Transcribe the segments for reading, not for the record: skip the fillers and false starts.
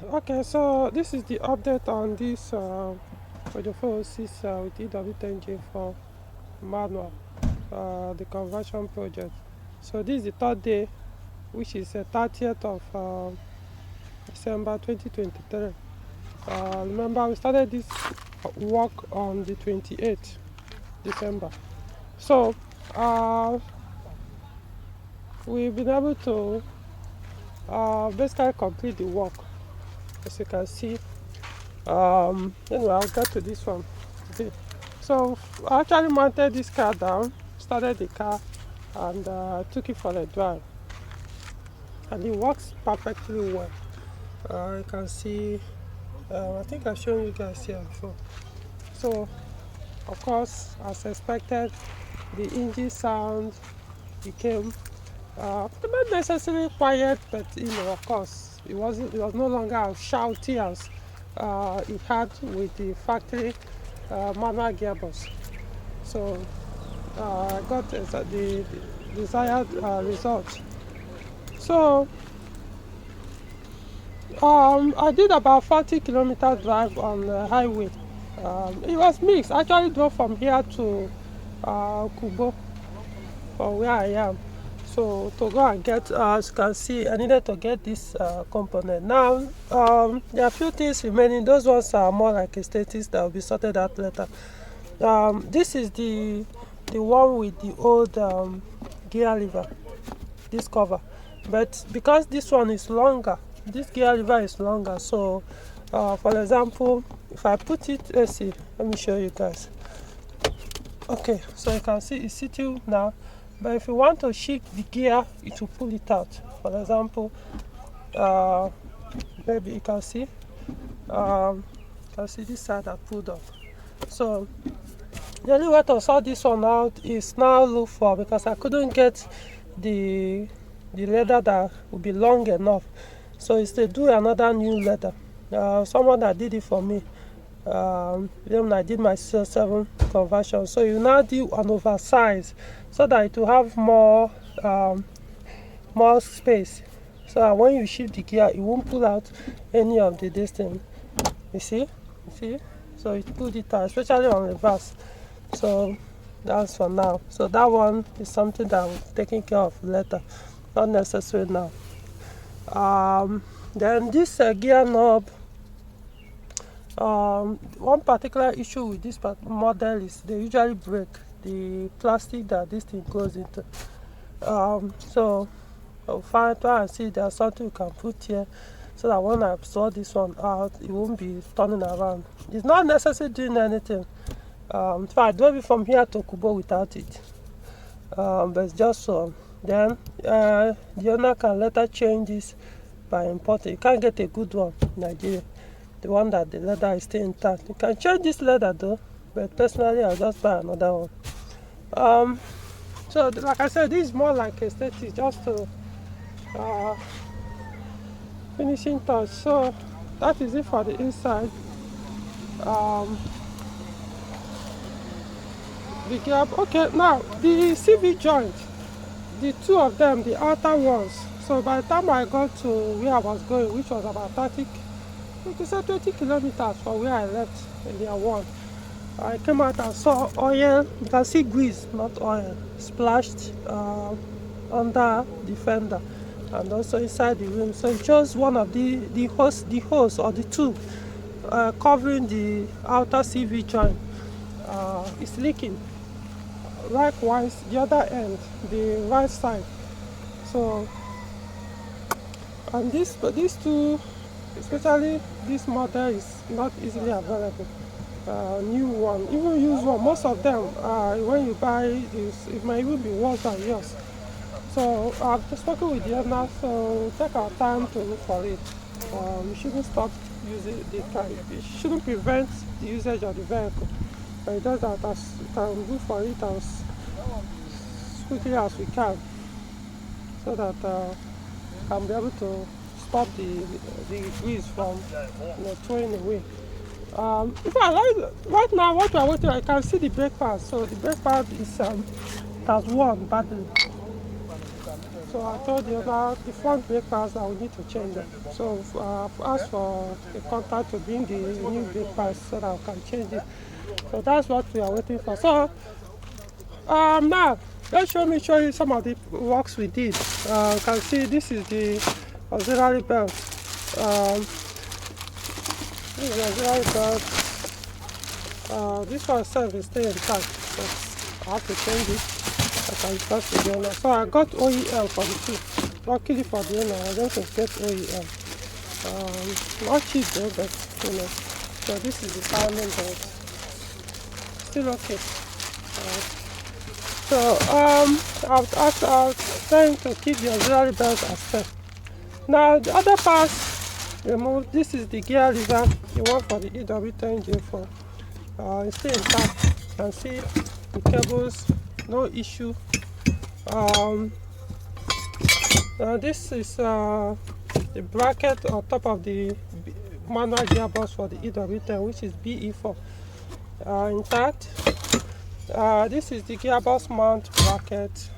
Okay, so this is the update on this Peugeot 406 with EW10J4 manual, the conversion project. So this is the third day, which is 30th of December 2023. Remember, we started this work on the 28th December. So we've been able to basically complete the work, as you can see. Anyway, I'll get to this one. Okay. So I actually mounted this car down, started the car, and took it for a drive. And it works perfectly well. You can see, I think I've shown you guys here before. So, of course, as expected, the engine sound became not necessarily quiet, but of course, it was no longer as shouty as it had with the factory manual gearbox. So I got the desired result. So I did about 40 kilometers drive on the highway. It was mixed. I actually drove from here to Kubo, from where I am. So to go and get, as you can see, I needed to get this component. Now, there are a few things remaining. Those ones are more like a status that will be sorted out later. This is the one with the old gear lever, this cover. But because this one is longer, this gear lever is longer. So, for example, if I put it, let's see, let me show you guys. Okay, so you can see it's sitting now. But if you want to shift the gear, it will pull it out. For example, maybe you can see this side I pulled up. So the only way to sort this one out is now look for, because I couldn't get the leather that would be long enough. So it's to do another new leather. Someone that did it for me. When I did my 07 conversion, so you now do an oversize so that it will have more space, so that when you shift the gear, it won't pull out any of the distance. You see, so it pulled it out, especially on reverse. So that's for now. So that one is something that I'm taking care of later, not necessary now. Then this gear knob. One particular issue with this model is they usually break the plastic that this thing goes into. So I'll try and see if there's something you can put here, so that when I sort this one out, it won't be turning around. It's not necessary doing anything. If I drove it from here to Kubo without it, but it's just so. Then the owner can later change this by importing. You can't get a good one in Nigeria. The one that the leather is still intact. You can change this leather though, but personally I'll just buy another one. So like I said, this is more like a static, just to finishing touch. So that is it for the inside. The gear. Okay, now the CV joint, the two of them, the outer ones. So by the time I got to where I was going, which was about 20 kilometers from where I left in year one, I came out and saw oil. You can see grease, not oil, splashed under the fender and also inside the rim. So it shows one of the hose or the tube covering the outer CV joint is leaking. Likewise, the other end, the right side. So, and these two, especially this model, is not easily available. New one, even used one, most of them, when you buy it might even be worse than yours. So I've spoken with the owner, so take our time to look for it. You shouldn't stop using the car. It shouldn't prevent the usage of the vehicle. But it does that as we can look for it as quickly as we can, so that can be able to stop the grease from throwing away. If I like right now, what we are waiting, I can see the brake pad. So the brake pad is has worn badly. So I told the owner the front brake pads that we need to change them. So I've asked for a contact to bring the new brake pads so that we can change it. So that's what we are waiting for. So now let's show you some of the works we did. You can see this is the auxiliary belt. This is the auxiliary belt. This one itself is still intact, but I have to change it. I can trust the owner. So I got OEM for the two. Luckily for the owner, I don't get OEM. Not cheap though, but you know. So this is the timing belt. Still okay. So I've trying to keep the auxiliary belt as well. Now the other parts removed. This is the gear lever, the one for the EW10J4. It's still intact. You can see the cables, no issue. This is the bracket on top of the manual gearbox for the EW10, which is BE4, intact. This is the gearbox mount bracket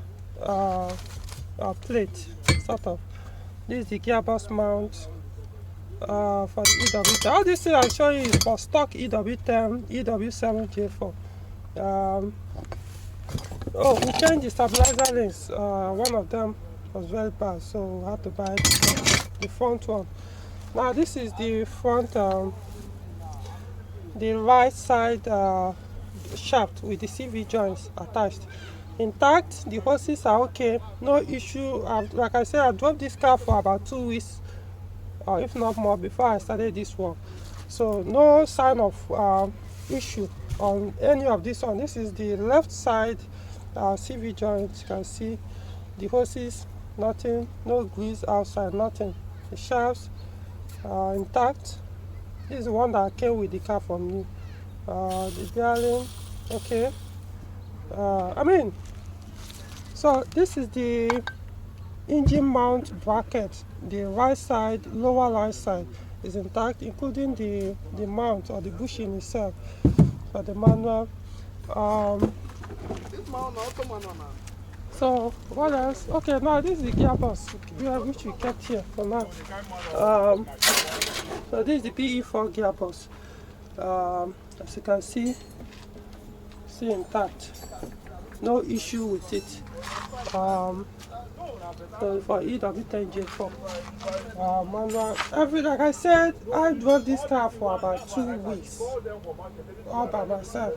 plate, sort of. This is the gearbox mount for the EW10. All these things I'm showing you is for stock EW10, EW7J4. We changed the stabilizer links. One of them was very bad, so we had to buy the front one. Now this is the front, the right side shaft with the CV joints attached. Intact, the hoses are okay, no issue. Like I said, I drove this car for about 2 weeks, or if not more, before I started this one. So no sign of issue on any of this one. This is the left side CV joint. You can see the hoses, nothing, no grease outside, nothing. The shafts intact. This is the one that came with the car from me. The bearing, okay. So this is the engine mount bracket. The right side, lower right side is intact, including the mount or the bushing itself for the manual. So what else? Okay, now this is the gearbox which we kept here for now. So this is the BE4 gearbox. As you can see, still intact, no issue with it. So for EW10J4 manual, like I said, I drove this car for about 2 weeks all by myself,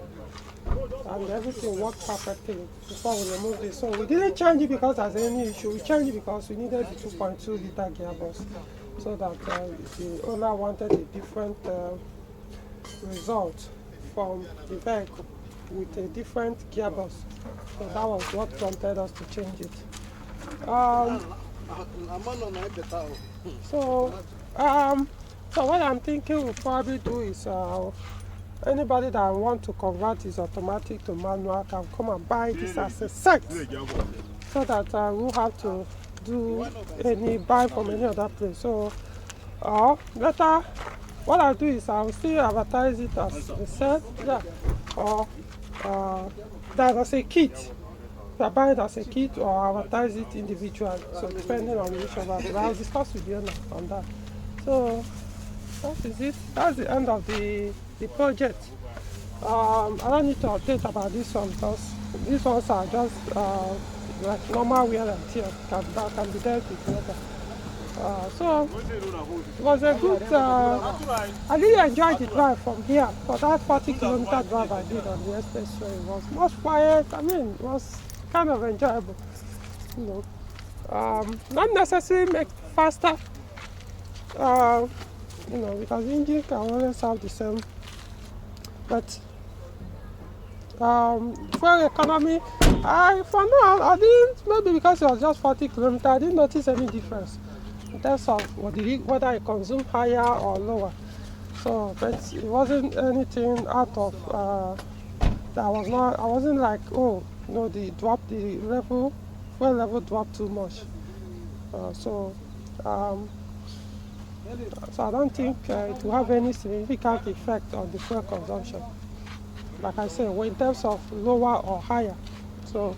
and everything worked perfectly before we removed it. So we didn't change it because there's any issue. We changed it because we needed the 2.2 liter gearbox, so that the owner wanted a different result from the vehicle with a different gearbox. So that was what prompted us to change it. So what I'm thinking we'll probably do is anybody that want to convert his automatic to manual can come and buy this as a set, so that we'll have to do any buy from any other place. So better, what I'll do is I'll still advertise it as a set, or that as a kit. I buy it as a kit or advertise it individually. So depending on which of us, I'll discuss with you on that. So that is it. That's the end of the project. I don't need to update about this one because these ones are just like normal wear and tear that can be dealt with later. So it was a good, I really enjoyed the drive from here. For that 40-kilometer drive I did on the expressway, it was much quiet. It was kind of enjoyable, you know. Not necessarily make faster, because the engine can always have the same, but fuel economy, for now I didn't, maybe because it was just 40 kilometers, I didn't notice any difference in terms of whether it consumed higher or lower. So, but it wasn't anything out of that was not. I wasn't like, oh no, the fuel level dropped too much. So I don't think it will have any significant effect on the fuel consumption. Like I said, in terms of lower or higher. So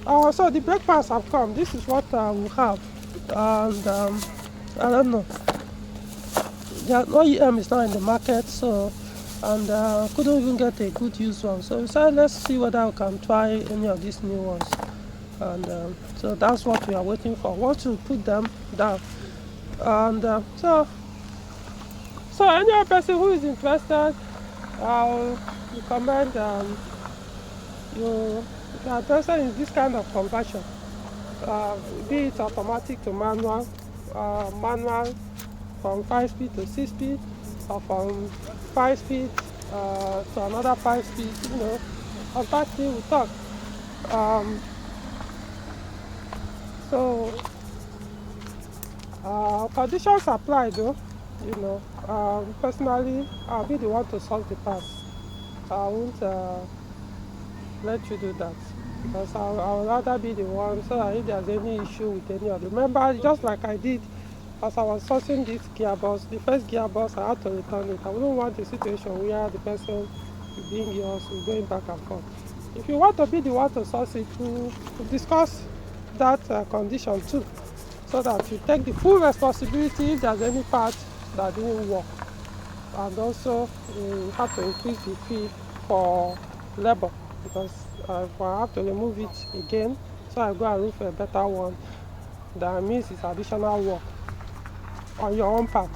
So the brake pads have come. This is what we have, and I don't know. No EM is not in the market, so and couldn't even get a good used one. So we said let's see whether we can try any of these new ones, and so that's what we are waiting for. Once we put them down, and so any other person who is interested, I'll recommend you if you are interested in this kind of conversion, be it automatic to manual, manual from 5 speed to 6 speed, or from 5 speed to another 5 speed, contact me, we talk. Um, so conditions apply though, personally I'll be the one to solve the pass. I won't let you do that, because I would rather be the one, so that if there's any issue with any of them. Remember, just like I did as I was sourcing this gearbox, the first gearbox, I had to return it. I wouldn't want a situation where the person being yours is going back and forth. If you want to be the one to source it, we'll discuss that condition too, so that you take the full responsibility if there's any part that didn't work. And also you have to increase the fee for labor, because if I have to remove it again, so I go and look for a better one, that means it's additional work on your own part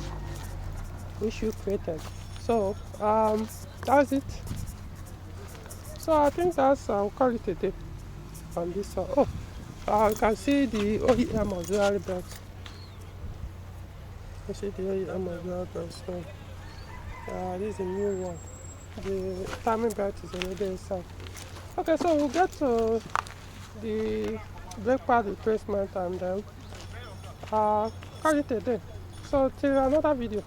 which you created. So that's it. So I think that's I'll call it a day on this one. You can see the OEM auxiliary belt. You see the OEM auxiliary belt. So this is a new one. The timing belt is already inside. Okay, so we'll get to the brake pad replacement and then call it a day. So till another video.